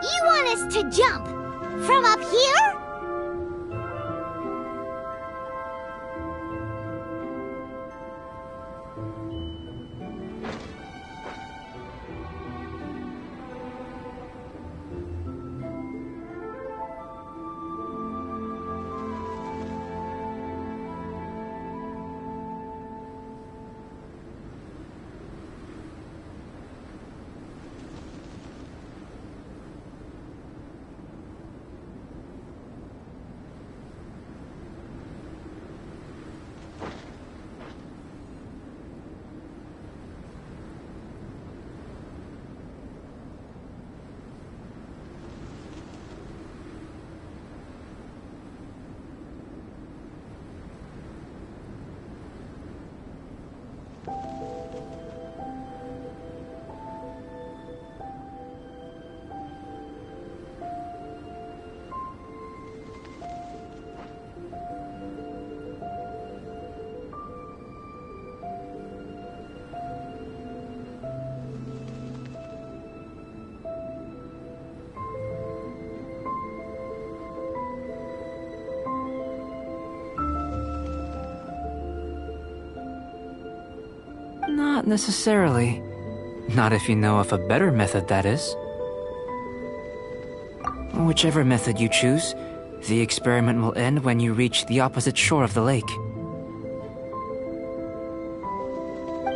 You want us to jump from up here? Not necessarily. Not if you know of a better method, that is. Whichever method you choose, the experiment will end when you reach the opposite shore of the lake.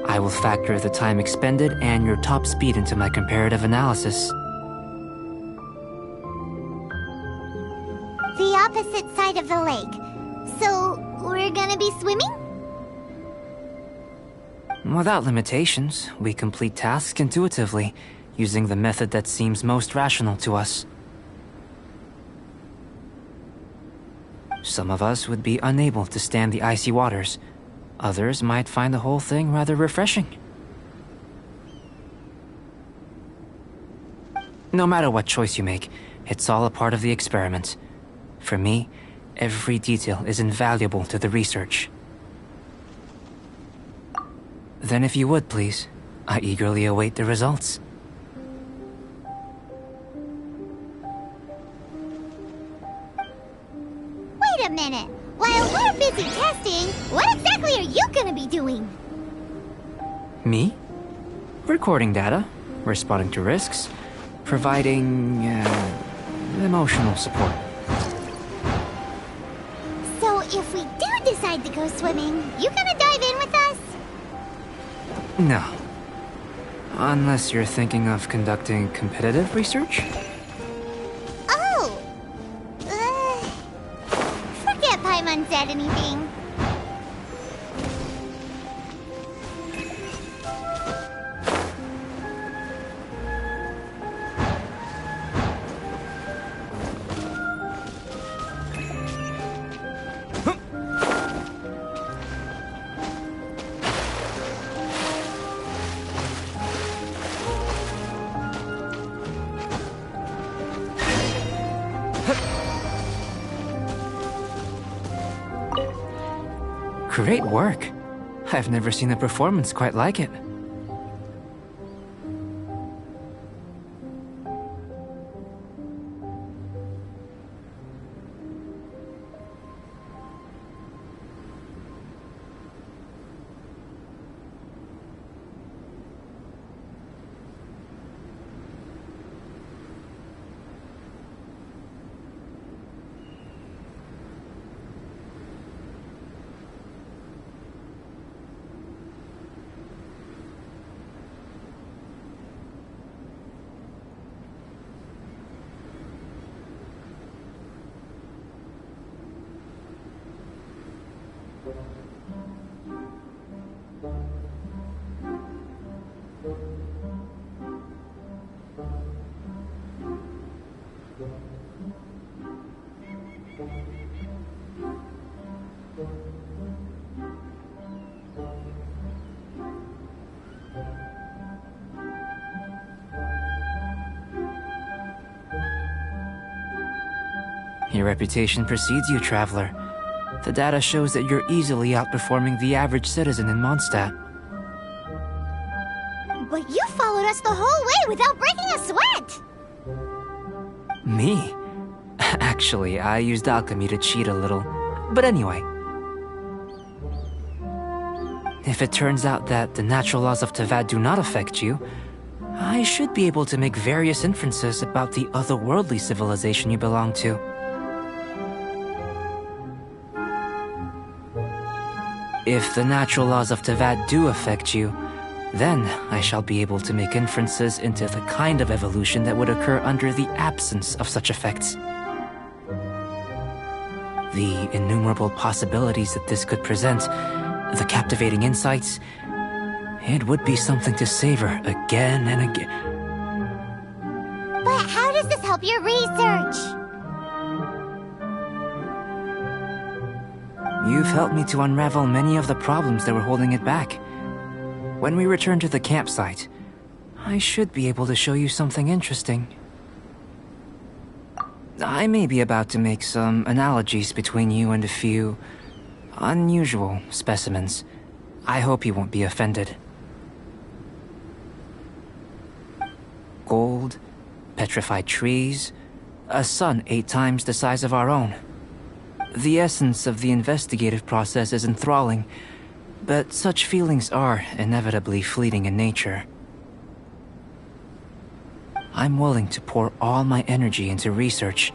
I will factor the time expended and your top speed into my comparative analysis. The opposite side of the lake. So, we're gonna be swimming? Without limitations, we complete tasks intuitively, using the method that seems most rational to us. Some of us would be unable to stand the icy waters. Others might find the whole thing rather refreshing. No matter what choice you make, it's all a part of the experiment. For me, every detail is invaluable to the research. Then if you would, please, I eagerly await the results. Wait a minute! While we're busy testing, what exactly are you gonna be doing? Me? Recording data, responding to risks, providing, emotional support. So if we do decide to go swimming, you gonna dive in with us? No. Unless you're thinking of conducting competitive research? Oh! Forget Paimon said anything. Great work. I've never seen a performance quite like it. Your reputation precedes you, Traveler. The data shows that you're easily outperforming the average citizen in Mondstadt. But you followed us the whole way without breaking a sweat! Me? Actually, I used alchemy to cheat a little. But anyway. If it turns out that the natural laws of Teyvat do not affect you, I should be able to make various inferences about the otherworldly civilization you belong to. If the natural laws of Teyvat do affect you, then I shall be able to make inferences into the kind of evolution that would occur under the absence of such effects. The innumerable possibilities that this could present, the captivating insights, it would be something to savor again and again. But how does this help your research? You've helped me to unravel many of the problems that were holding it back. When we return to the campsite, I should be able to show you something interesting. I may be about to make some analogies between you and a few unusual specimens. I hope you won't be offended. Gold, petrified trees, a sun 8 times the size of our own. The essence of the investigative process is enthralling, but such feelings are inevitably fleeting in nature. I'm willing to pour all my energy into research,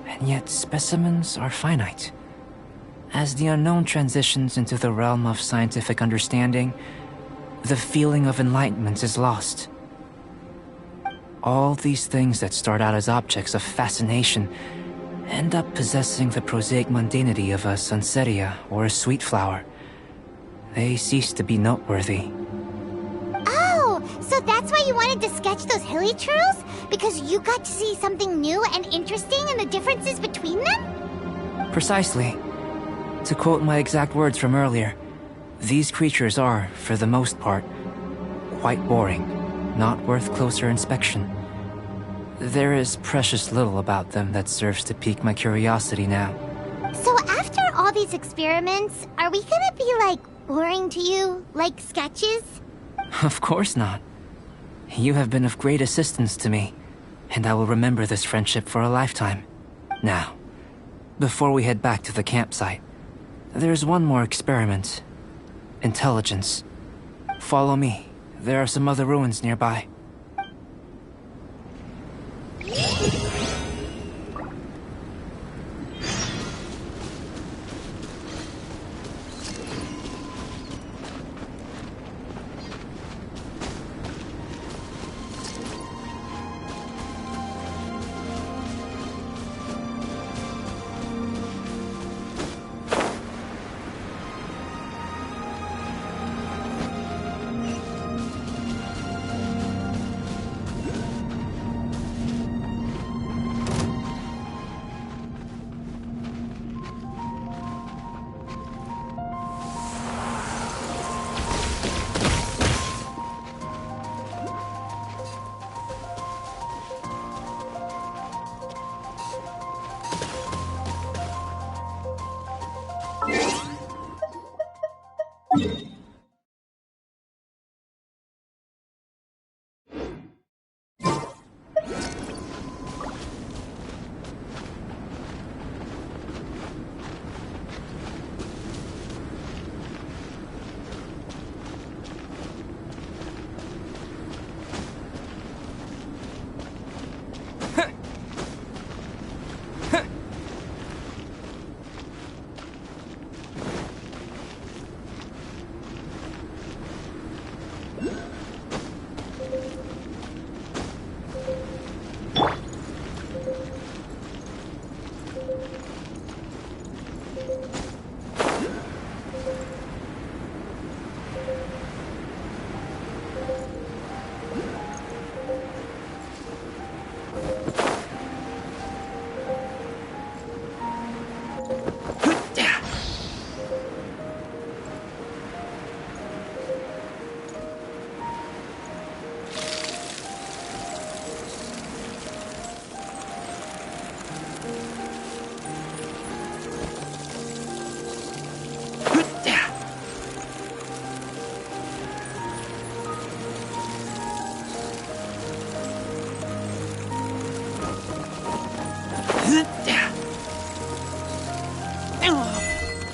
and yet specimens are finite. As the unknown transitions into the realm of scientific understanding, the feeling of enlightenment is lost. All these things that start out as objects of fascination end up possessing the prosaic mundanity of a Sunsetia or a sweet flower. They cease to be noteworthy. Oh, so that's why you wanted to sketch those hilichurls? Because you got to see something new and interesting and the differences between them? Precisely. To quote my exact words from earlier, these creatures are, for the most part, quite boring, not worth closer inspection. There is precious little about them that serves to pique my curiosity now. So after all these experiments, are we gonna be, like, boring to you? Like sketches? Of course not. You have been of great assistance to me, and I will remember this friendship for a lifetime. Now, before we head back to the campsite, there's one more experiment. Intelligence. Follow me. There are some other ruins nearby.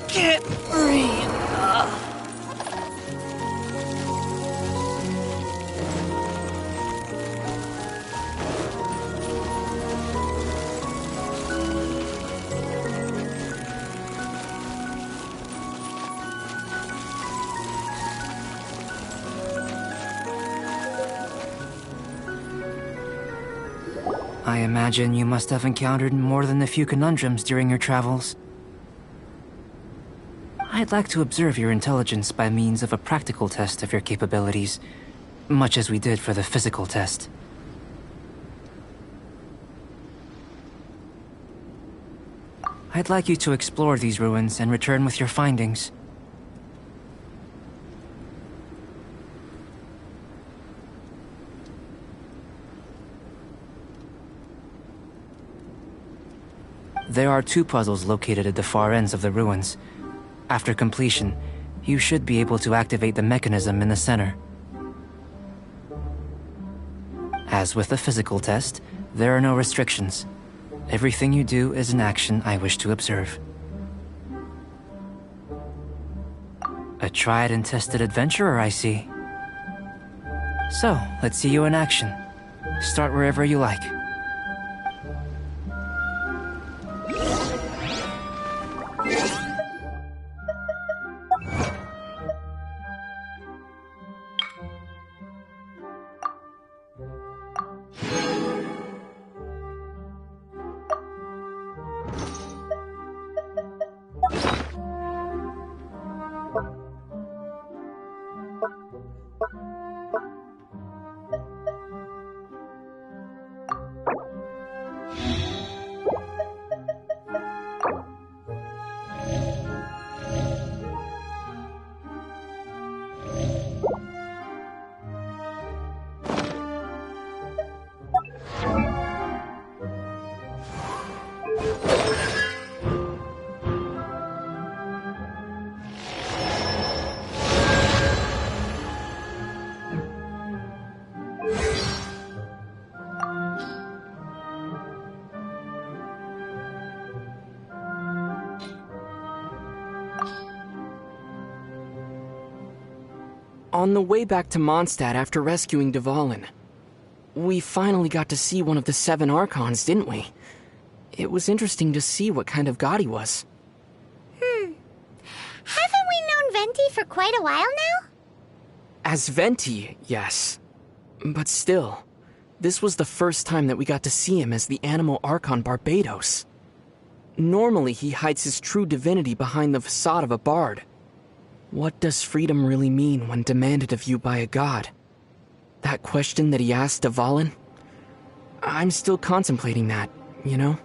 Can't breathe. I imagine you must have encountered more than a few conundrums during your travels. I'd like to observe your intelligence by means of a practical test of your capabilities, much as we did for the physical test. I'd like you to explore these ruins and return with your findings. There are 2 puzzles located at the far ends of the ruins. After completion, you should be able to activate the mechanism in the center. As with the physical test, there are no restrictions. Everything you do is an action I wish to observe. A tried and tested adventurer, I see. So, let's see you in action. Start wherever you like. On the way back to Mondstadt after rescuing Dvalin, we finally got to see one of the 7 Archons, didn't we? It was interesting to see what kind of god he was. Haven't we known Venti for quite a while now? As Venti, yes. But still, this was the first time that we got to see him as the Animal Archon Barbatos. Normally, he hides his true divinity behind the facade of a bard. What does freedom really mean when demanded of you by a god? That question that he asked Dvalin? I'm still contemplating that, you know?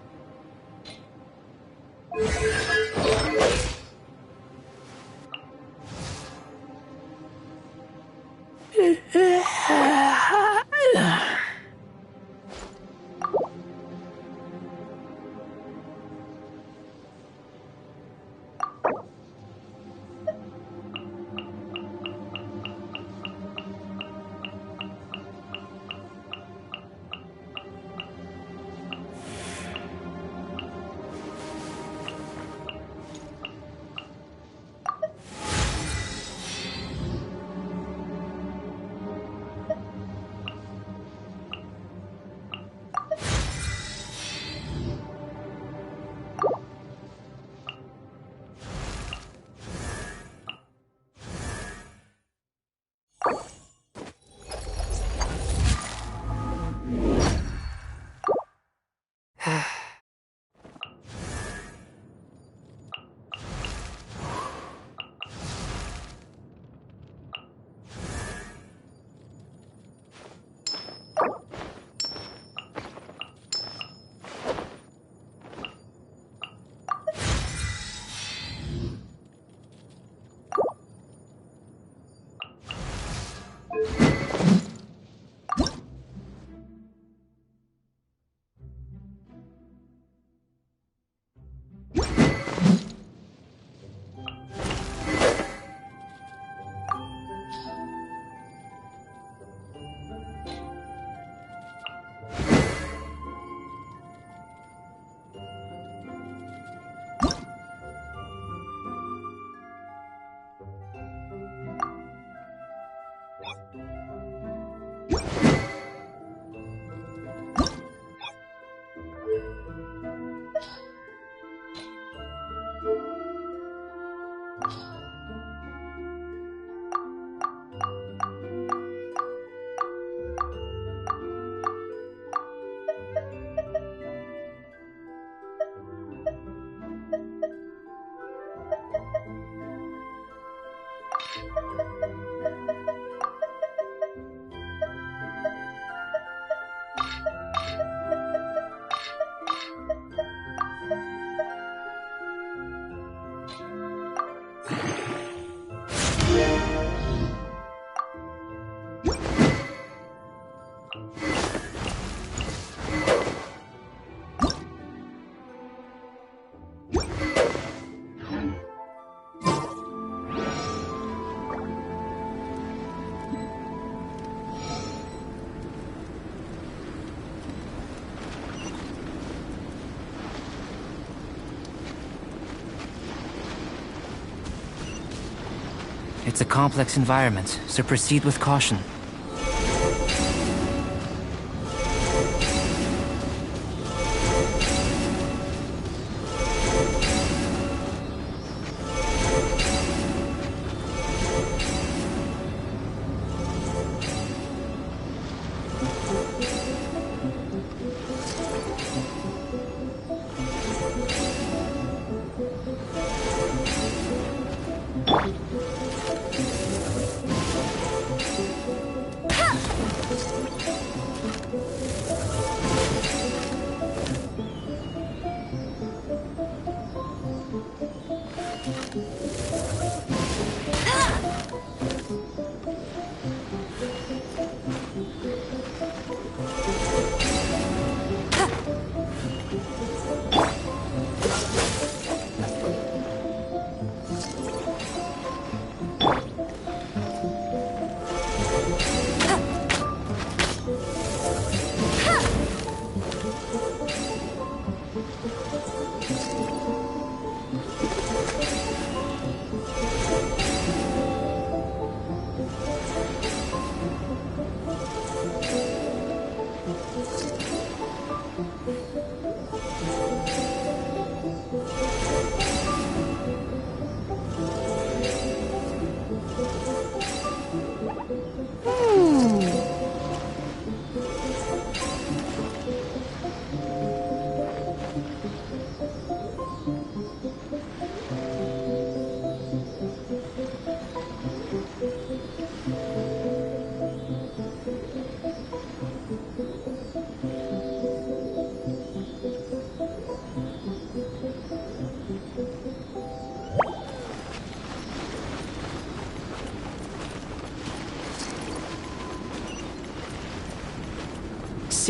It's a complex environment, so proceed with caution.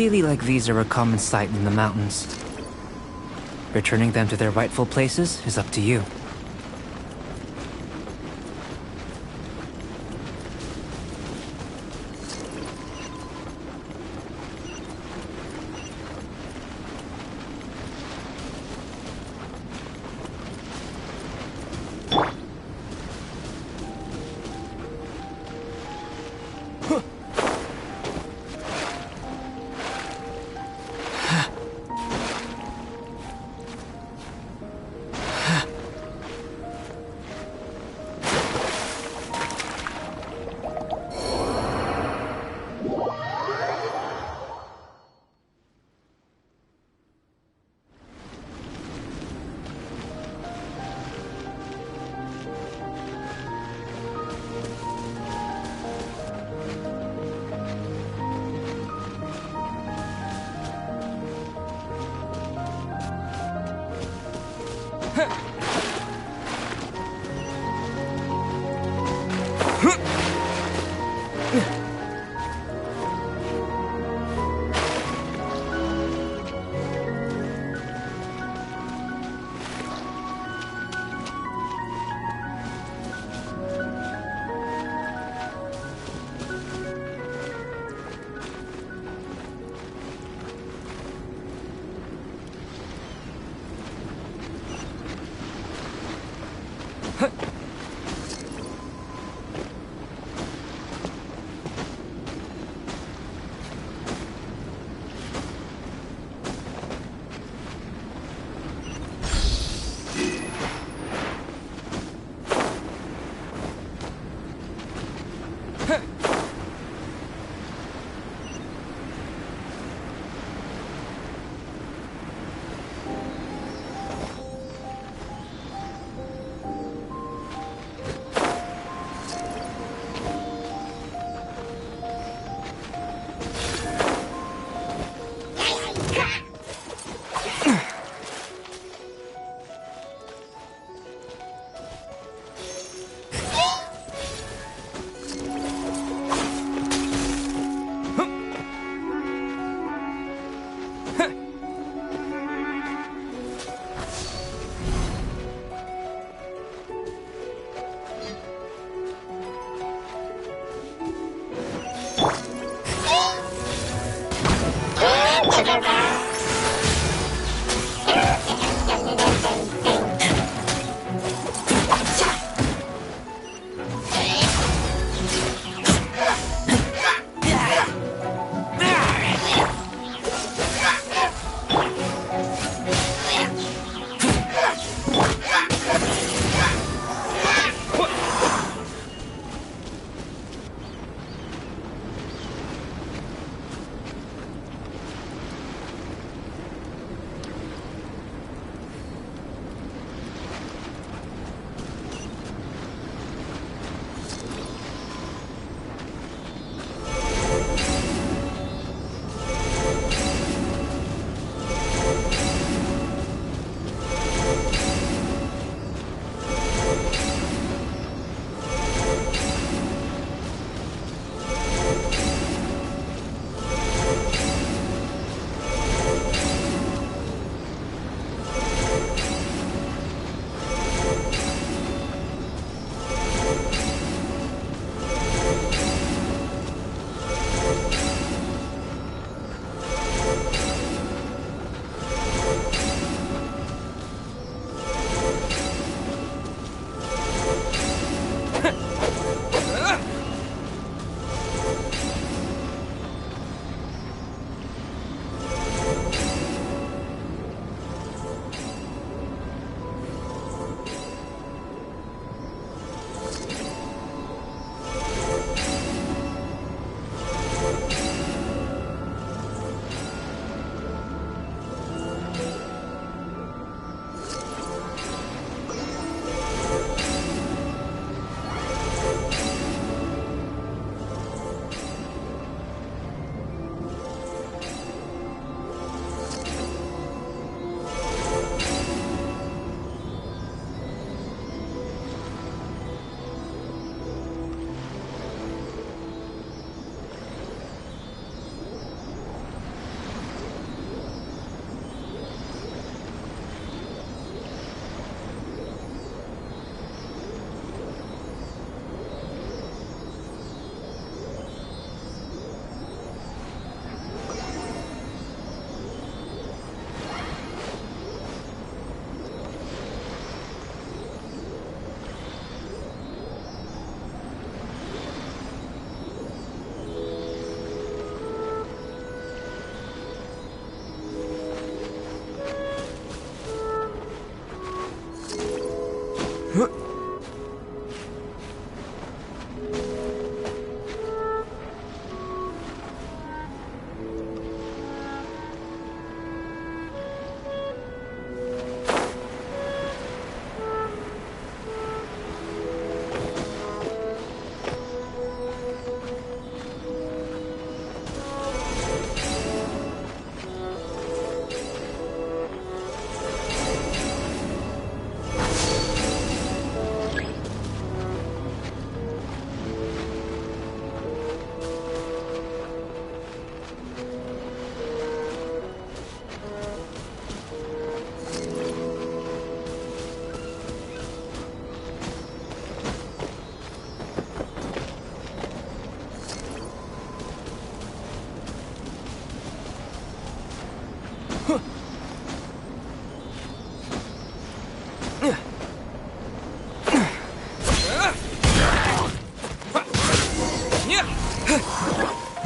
Sealy like these are a common sight in the mountains. Returning them to their rightful places is up to you.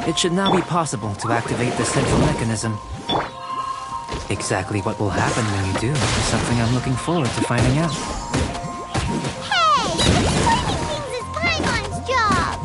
It should now be possible to activate the central mechanism. Exactly what will happen when you do is something I'm looking forward to finding out. Hey! Explaining things is Paimon's job!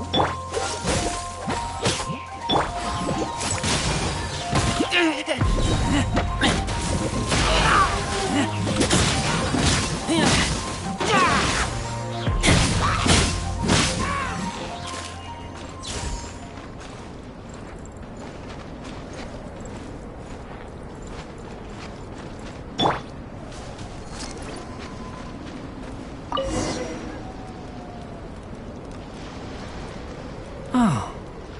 Oh,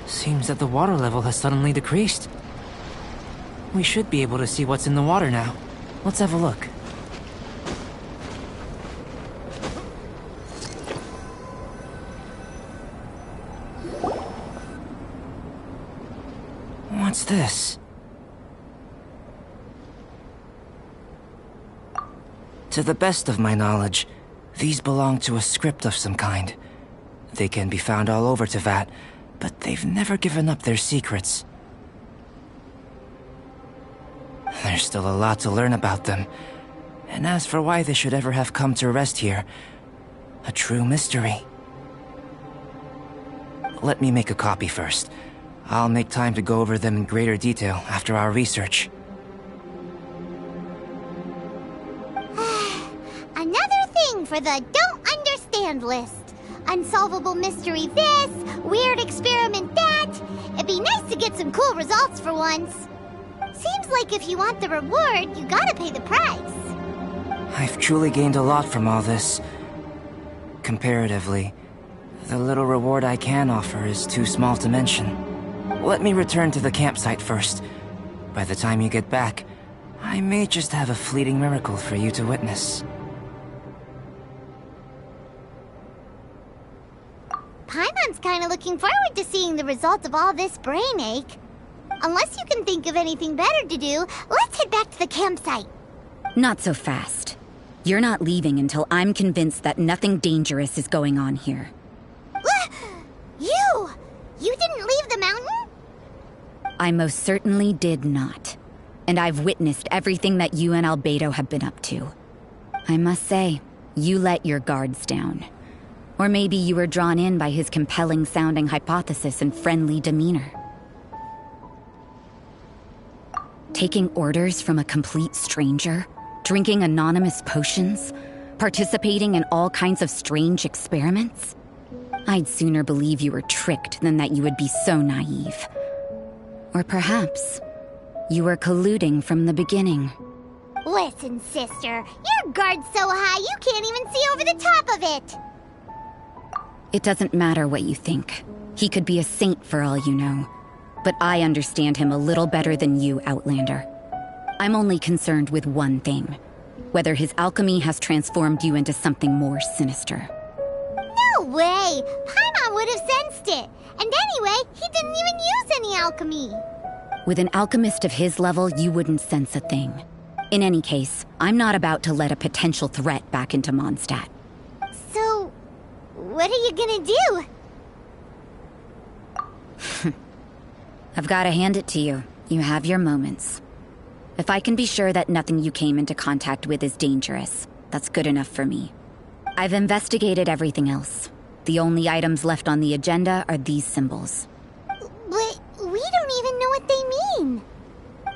seems that the water level has suddenly decreased. We should be able to see what's in the water now. Let's have a look. What's this? To the best of my knowledge, these belong to a script of some kind. They can be found all over Teyvat, but they've never given up their secrets. There's still a lot to learn about them. And as for why they should ever have come to rest here, a true mystery. Let me make a copy first. I'll make time to go over them in greater detail after our research. Another thing for the don't understand list. Unsolvable mystery this, weird experiment that. It'd be nice to get some cool results for once. Seems like if you want the reward, you gotta pay the price. I've truly gained a lot from all this. Comparatively, the little reward I can offer is too small to mention. Let me return to the campsite first. By the time you get back, I may just have a fleeting miracle for you to witness. Paimon's kinda looking forward to seeing the results of all this brain ache. Unless you can think of anything better to do, let's head back to the campsite. Not so fast. You're not leaving until I'm convinced that nothing dangerous is going on here. You! You didn't leave the mountain? I most certainly did not. And I've witnessed everything that you and Albedo have been up to. I must say, you let your guards down. Or maybe you were drawn in by his compelling-sounding hypothesis and friendly demeanor. Taking orders from a complete stranger, drinking anonymous potions, participating in all kinds of strange experiments? I'd sooner believe you were tricked than that you would be so naive. Or perhaps, you were colluding from the beginning. Listen, sister, your guard's so high you can't even see over the top of it. It doesn't matter what you think. He could be a saint for all you know. But I understand him a little better than you, Outlander. I'm only concerned with one thing. Whether his alchemy has transformed you into something more sinister. No way! Paimon would have sensed it. And anyway, he didn't even use any alchemy. With an alchemist of his level, you wouldn't sense a thing. In any case, I'm not about to let a potential threat back into Mondstadt. So, what are you gonna do? I've got to hand it to you. You have your moments. If I can be sure that nothing you came into contact with is dangerous, that's good enough for me. I've investigated everything else. The only items left on the agenda are these symbols. But we don't even know what they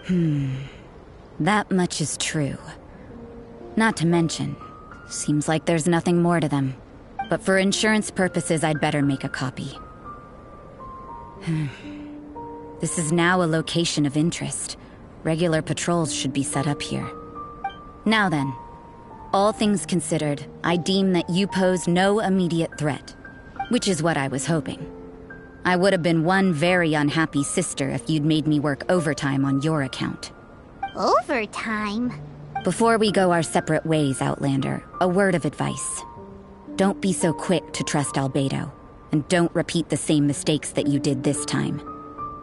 mean. That much is true. Not to mention, seems like there's nothing more to them. But for insurance purposes, I'd better make a copy. This is now a location of interest. Regular patrols should be set up here. Now then, all things considered, I deem that you pose no immediate threat. Which is what I was hoping. I would have been one very unhappy sister if you'd made me work overtime on your account. Overtime? Before we go our separate ways, Outlander, a word of advice. Don't be so quick to trust Albedo, and don't repeat the same mistakes that you did this time.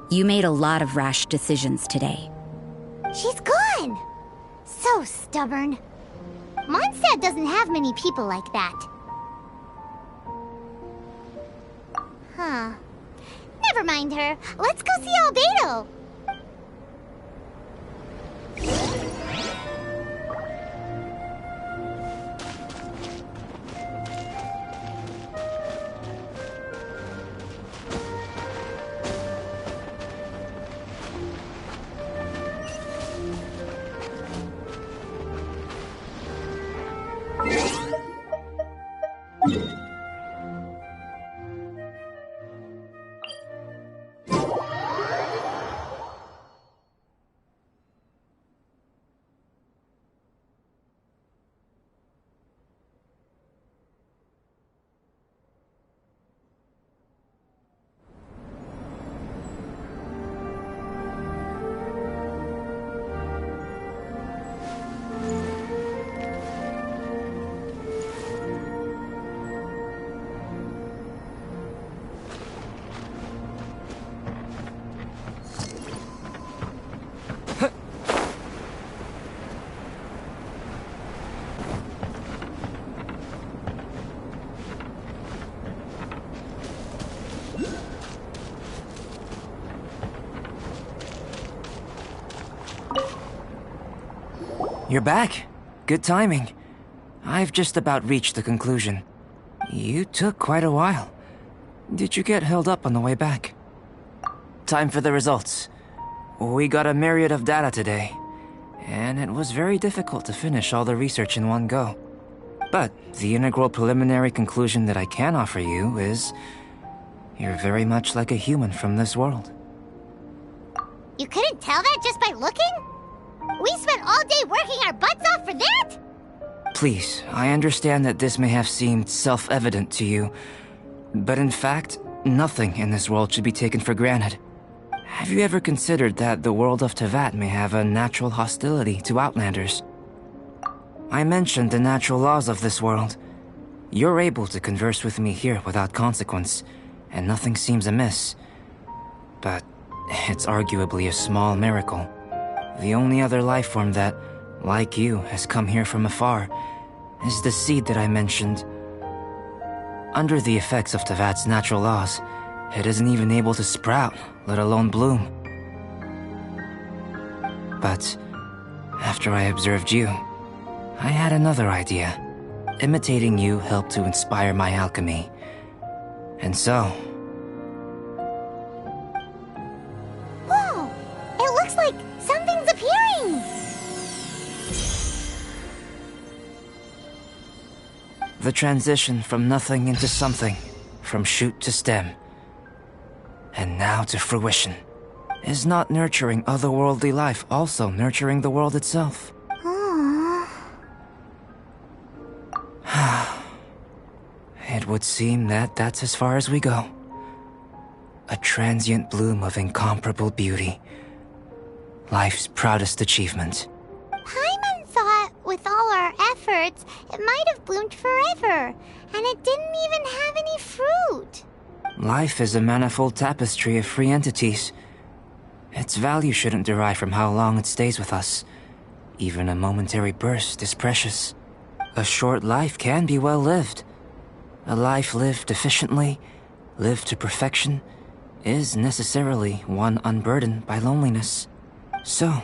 You made a lot of rash decisions today. She's gone! So stubborn. Mondstadt doesn't have many people like that. Huh. Never mind her. Let's go see Albedo. You're back. Good timing. I've just about reached the conclusion. You took quite a while. Did you get held up on the way back? Time for the results. We got a myriad of data today, and it was very difficult to finish all the research in one go. But the integral preliminary conclusion that I can offer you is... you're very much like a human from this world. You couldn't tell that just by looking? We spent all day working our butts off for that? Please, I understand that this may have seemed self-evident to you, but in fact, nothing in this world should be taken for granted. Have you ever considered that the world of Teyvat may have a natural hostility to Outlanders? I mentioned the natural laws of this world. You're able to converse with me here without consequence, and nothing seems amiss. But it's arguably a small miracle. The only other life form that, like you, has come here from afar is the seed that I mentioned. Under the effects of Teyvat's natural laws, it isn't even able to sprout, let alone bloom. But after I observed you, I had another idea. Imitating you helped to inspire my alchemy. And so... Whoa! It looks like something's appearing! the transition from nothing into something, from shoot to stem, and now to fruition. Is not nurturing otherworldly life also nurturing the world itself? It would seem that that's as far as we go. A transient bloom of incomparable beauty. Life's proudest achievement. Paimon thought, with all our efforts, it might have bloomed forever, and it didn't even have any fruit. Life is a manifold tapestry of free entities. Its value shouldn't derive from how long it stays with us. Even a momentary burst is precious. A short life can be well lived. A life lived efficiently, lived to perfection, is necessarily one unburdened by loneliness. So,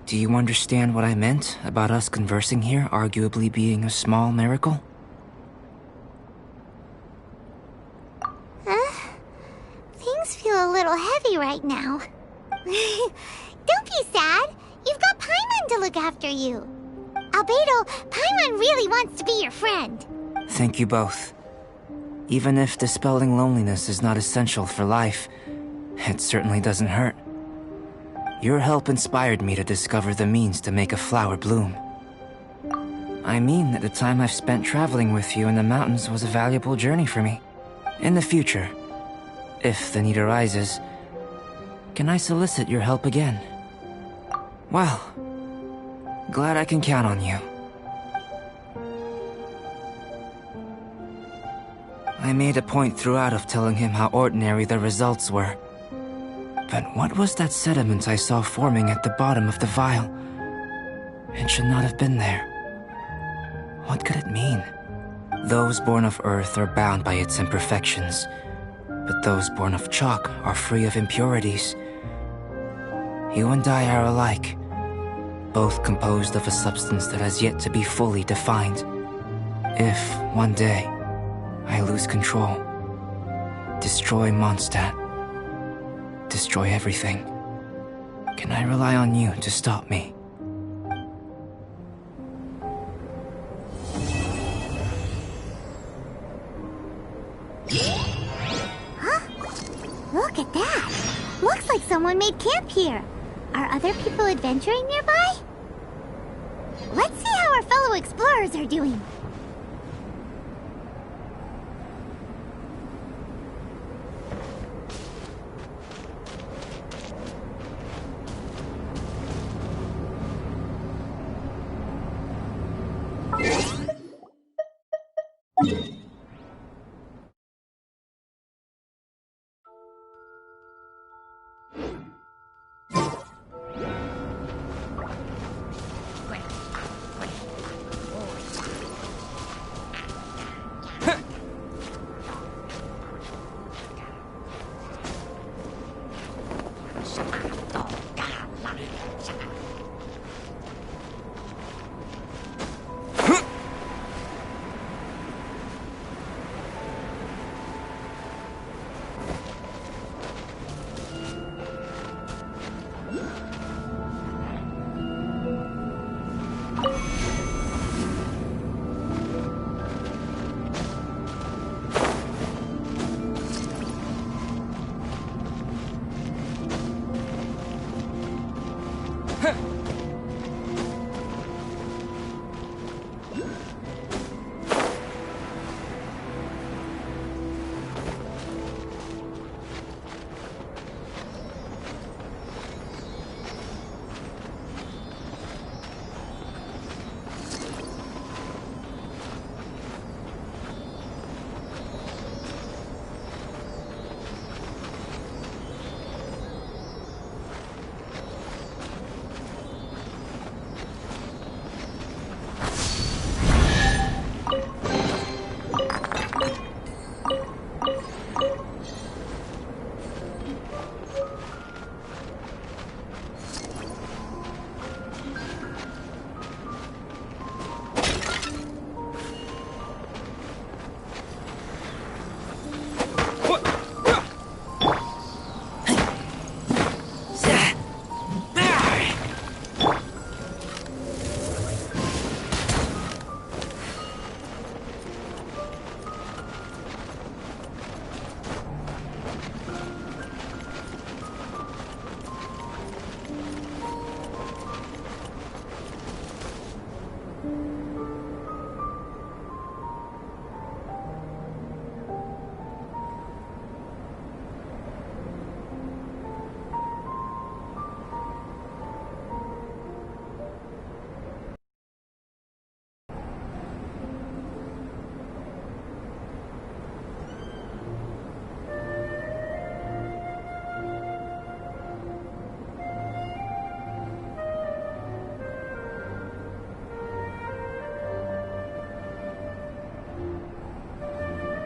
do you understand what I meant about us conversing here arguably being a small miracle? right now. Don't be sad. You've got Paimon to look after you. Albedo, Paimon really wants to be your friend. Thank you both. Even if dispelling loneliness is not essential for life, it certainly doesn't hurt. Your help inspired me to discover the means to make a flower bloom. I mean that the time I've spent traveling with you in the mountains was a valuable journey for me. In the future, if the need arises, can I solicit your help again? Well, glad I can count on you. I made a point throughout of telling him how ordinary the results were. But what was that sediment I saw forming at the bottom of the vial? It should not have been there. What could it mean? Those born of Earth are bound by its imperfections, but those born of chalk are free of impurities. You and I are alike, both composed of a substance that has yet to be fully defined. If, one day, I lose control, destroy Mondstadt, destroy everything, can I rely on you to stop me? Look at that! Looks like someone made camp here. Are other people adventuring nearby? Let's see how our fellow explorers are doing.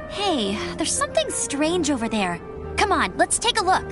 Hey, there's something strange over there. Come on, let's take a look.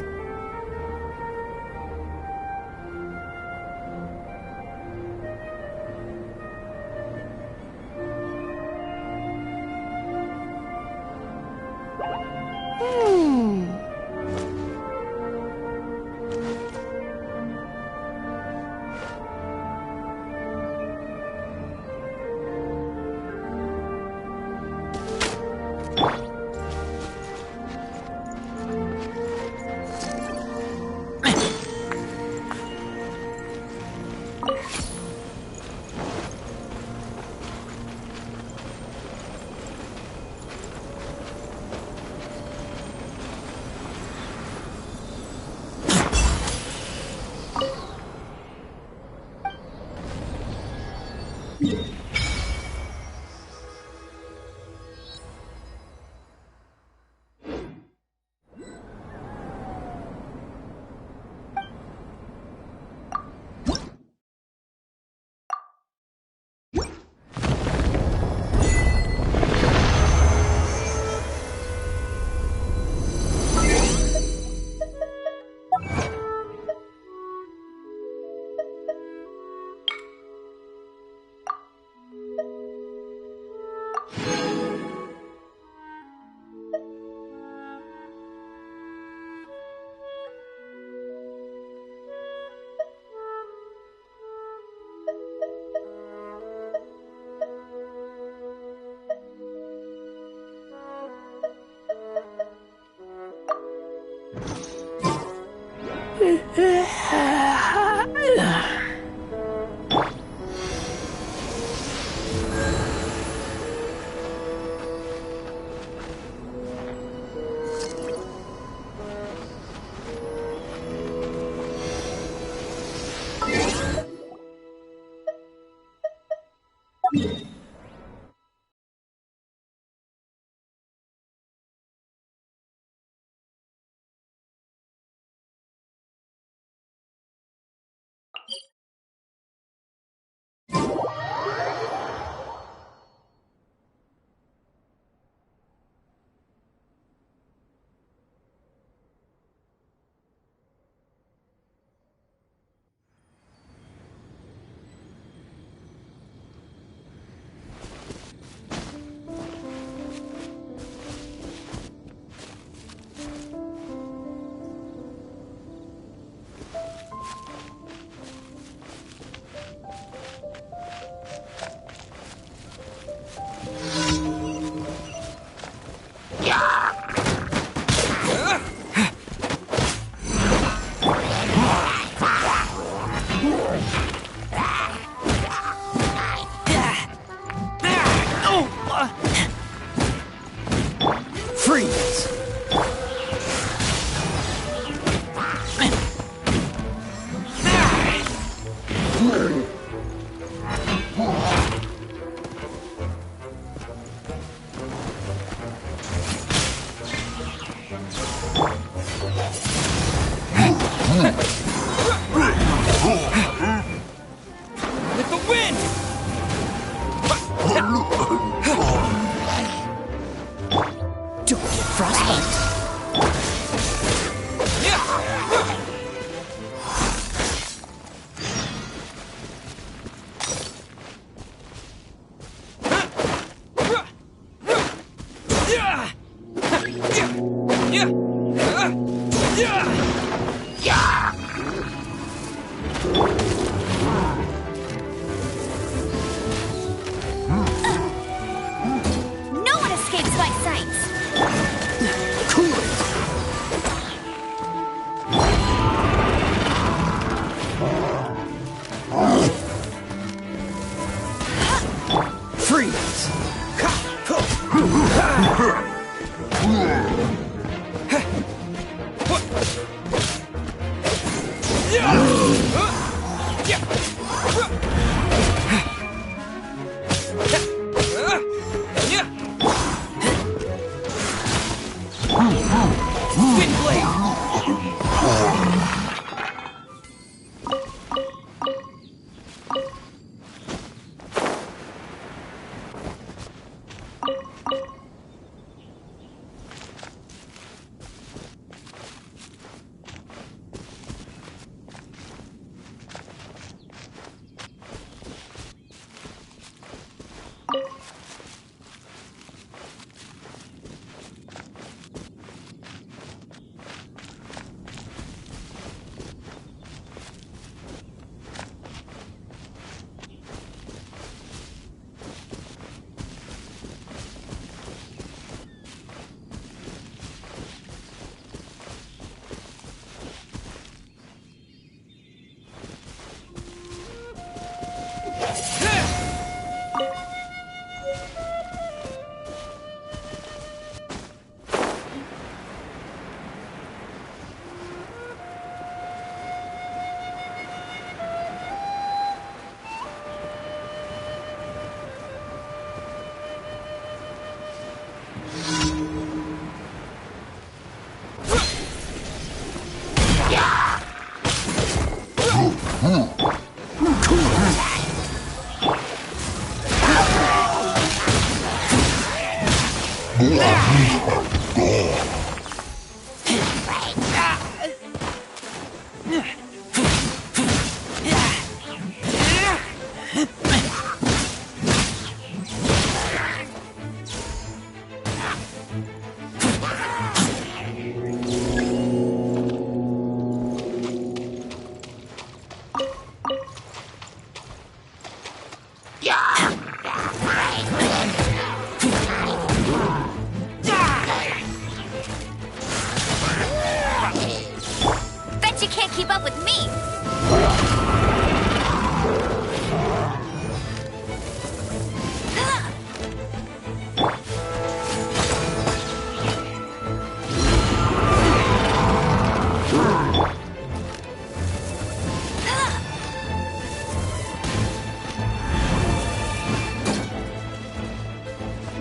Bet you can't keep up with me!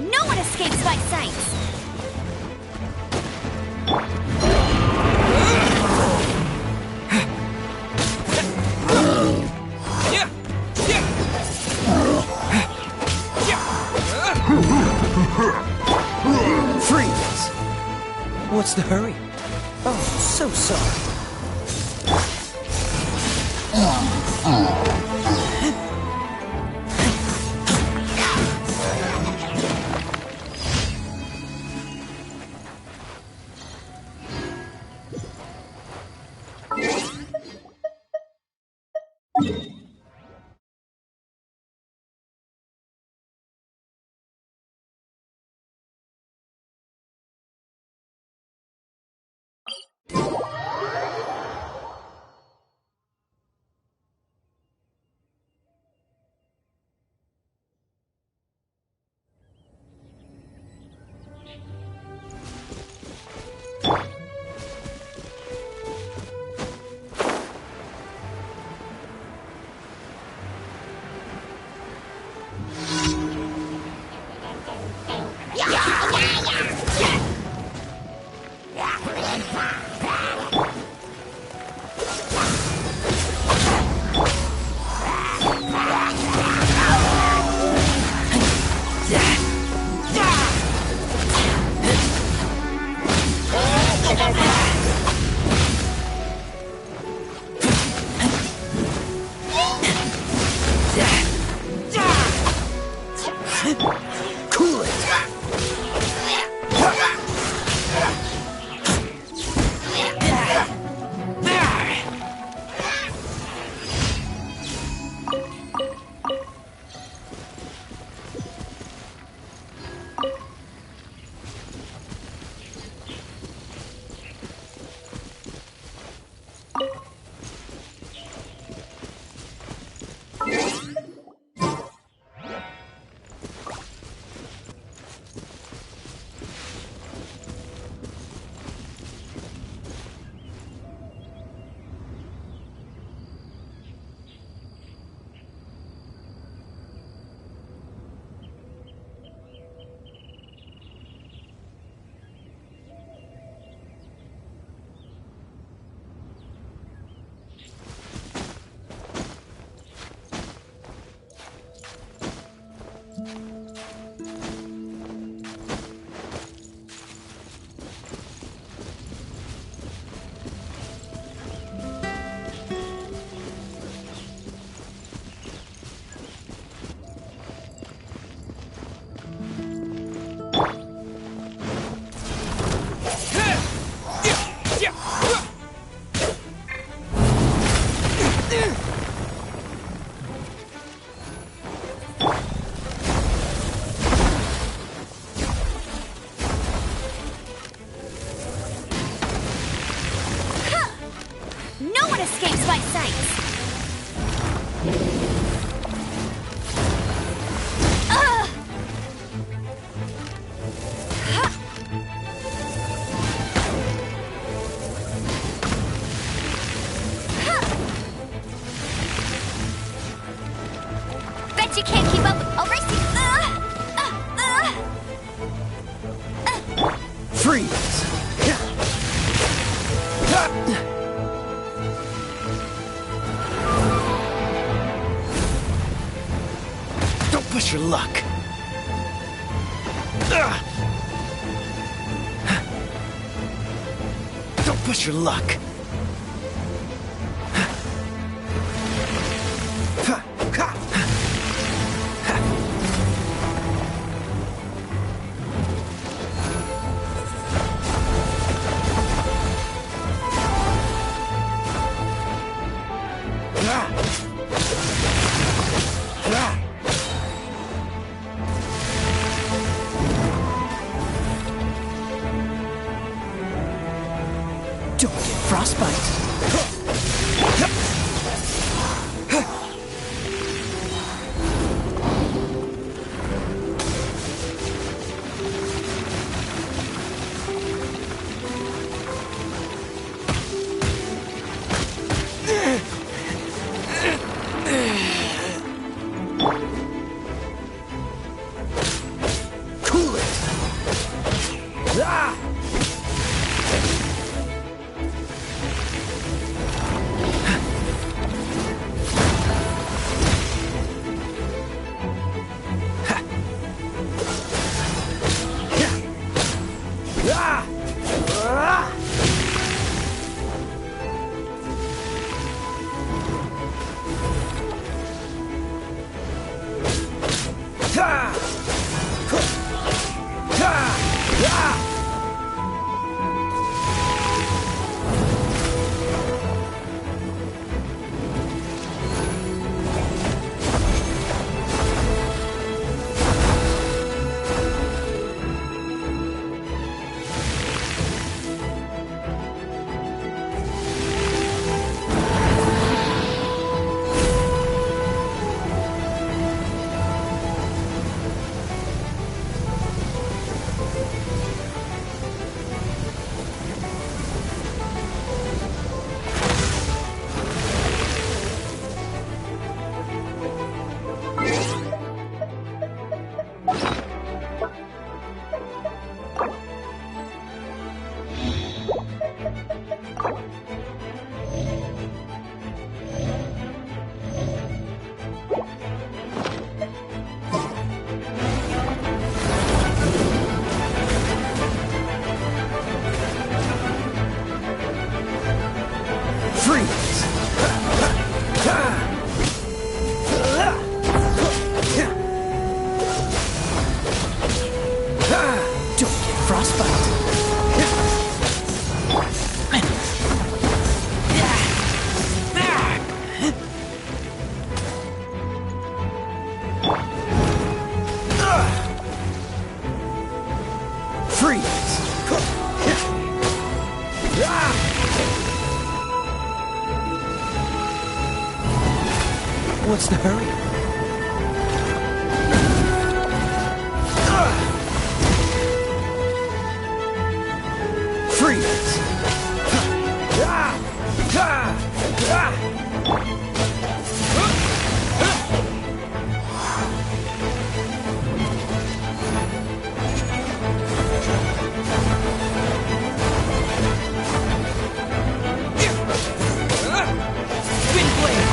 No one escapes my sights! Freeze! What's the hurry? Oh, so sorry. Cool it! No one escapes my sights! Bet you can't keep up with... I'll race you! Freeze! Don't push your luck. Push your luck. Don't get frostbite. Cool it. Ah! What's the hurry? Freeze! Spin blade!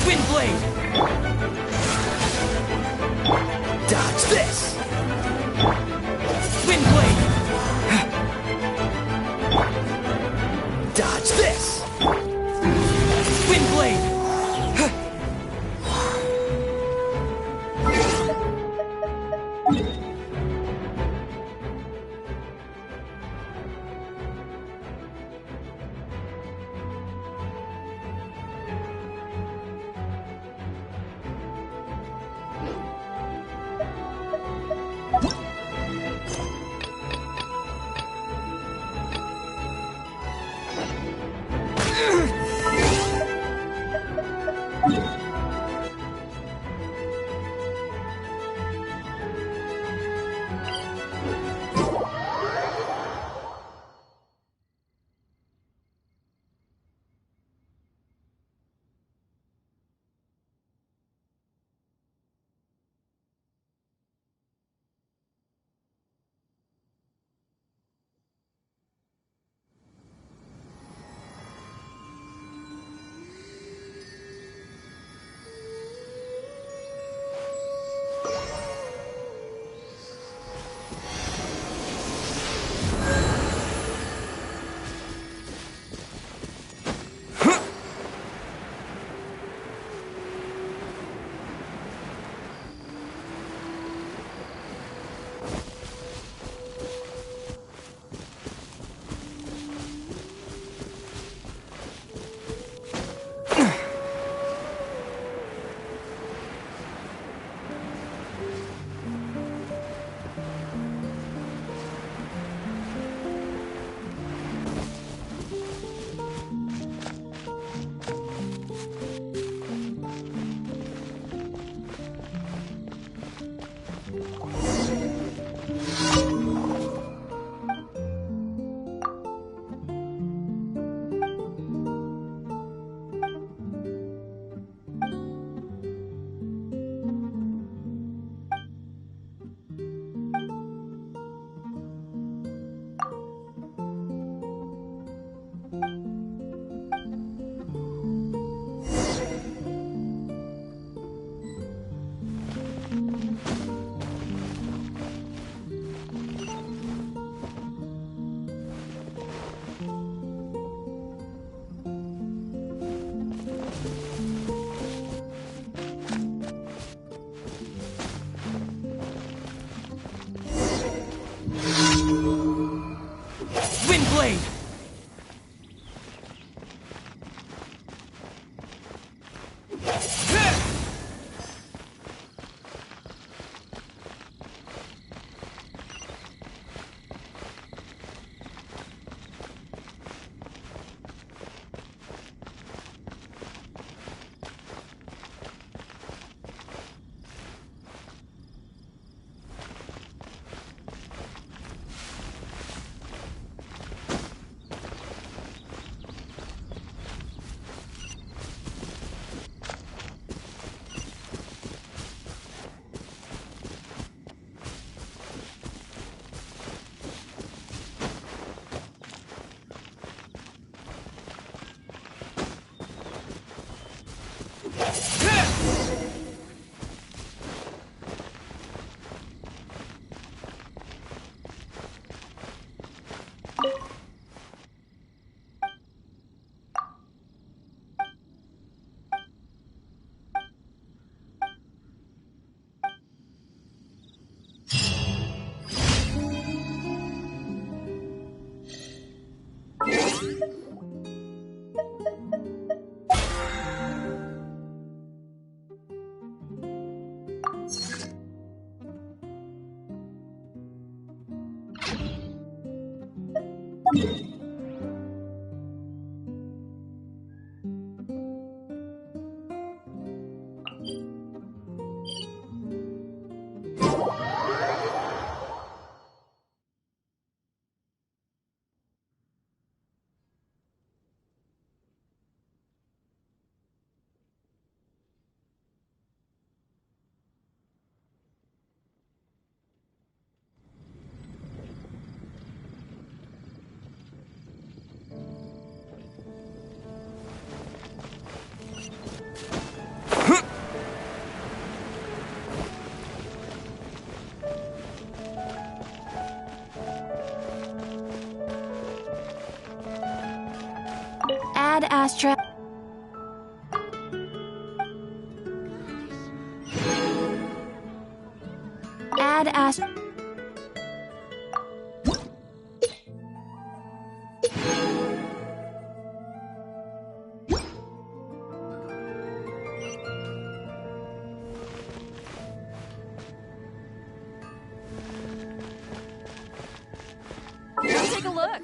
Wind Blade! Dodge this! Wind Blade! Dodge this! Wind Blade! Wind Blade! Astra. Add Astra. Take a look.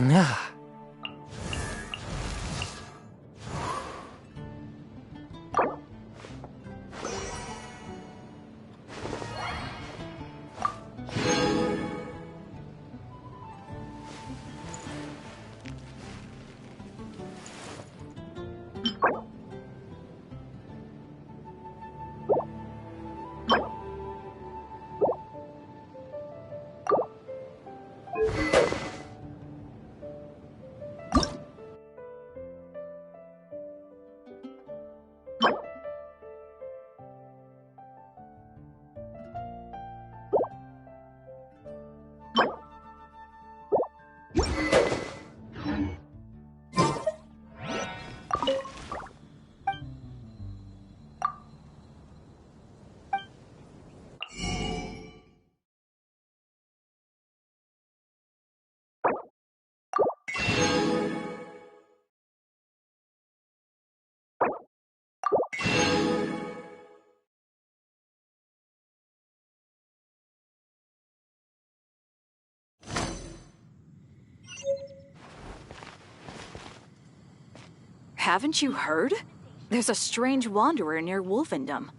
Ah. Haven't you heard? There's a strange wanderer near Wolfendom.